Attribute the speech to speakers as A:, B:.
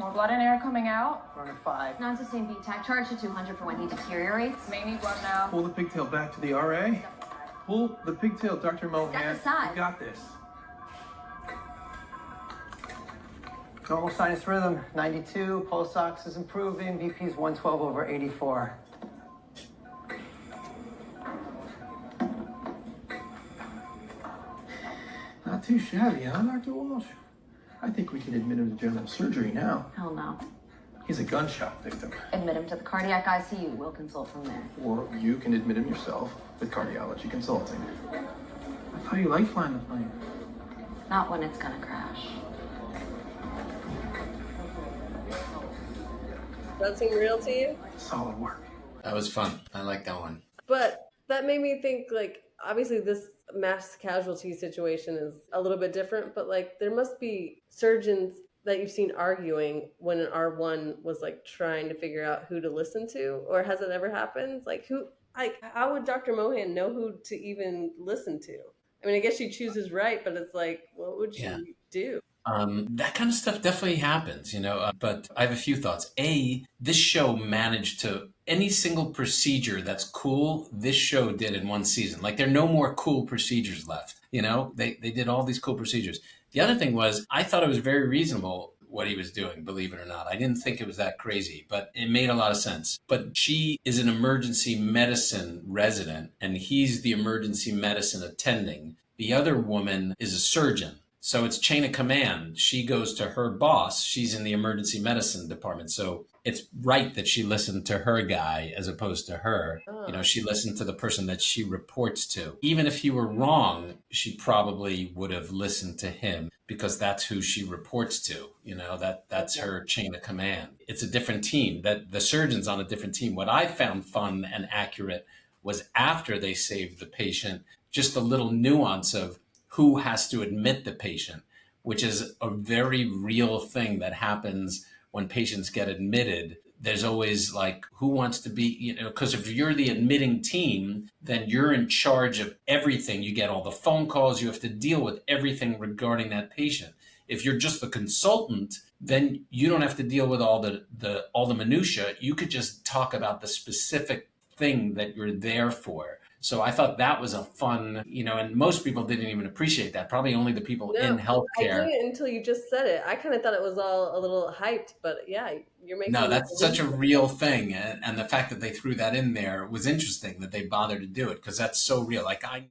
A: More blood and air coming out.
B: Runner 5.
C: Non-sustained VTAC. Charge to 200 for when he deteriorates.
A: May need blood now.
D: Pull the pigtail back to the RA. Pull the pigtail, Dr. Mohan.
C: Step aside.
D: You got this.
B: Normal sinus rhythm, 92. Pulse ox is improving. BP is 112/84.
D: Not too shabby, huh, Dr. Walsh? I think we can admit him to general surgery now.
C: Hell no.
D: He's a gunshot victim.
C: Admit him to the cardiac ICU. We'll consult from there.
D: Or you can admit him yourself with cardiology consulting. I thought you liked flying the plane.
C: Not when it's gonna crash.
E: That seem real to you?
D: Solid work.
F: That was fun. I like that one.
E: But that made me think, like, obviously this mass casualty situation is a little bit different, but like there must be surgeons that you've seen arguing when an R1 was like trying to figure out who to listen to, or has it ever happened? Like how would Dr. Mohan know who to even listen to? I mean, I guess she chooses right, but it's like, what would she do?
F: That kind of stuff definitely happens, but I have a few thoughts. This show managed to, any single procedure that's cool, this show did in one season. Like there are no more cool procedures left, they did all these cool procedures. The other thing was, I thought it was very reasonable what he was doing, believe it or not. I didn't think it was that crazy, but it made a lot of sense. But she is an emergency medicine resident and he's the emergency medicine attending. The other woman is a surgeon. So it's chain of command. She goes to her boss. She's in the emergency medicine department. So it's right that she listened to her guy as opposed to her.
E: Oh.
F: She listened to the person that she reports to. Even if he were wrong, she probably would have listened to him because that's who she reports to. That's her chain of command. It's a different team. That the surgeon's on a different team. What I found fun and accurate was after they saved the patient, just a little nuance of who has to admit the patient, which is a very real thing that happens when patients get admitted. There's always like, who wants to be, because if you're the admitting team, then you're in charge of everything. You get all the phone calls, you have to deal with everything regarding that patient. If you're just the consultant, then you don't have to deal with all the minutia. You could just talk about the specific thing that you're there for. So I thought that was a fun, and most people didn't even appreciate that. Probably only the people in healthcare.
E: I didn't until you just said it. I kind of thought it was all a little hyped, but yeah, you're making.
F: No, that's such a real thing. And the fact that they threw that in there was interesting that they bothered to do it because that's so real. Like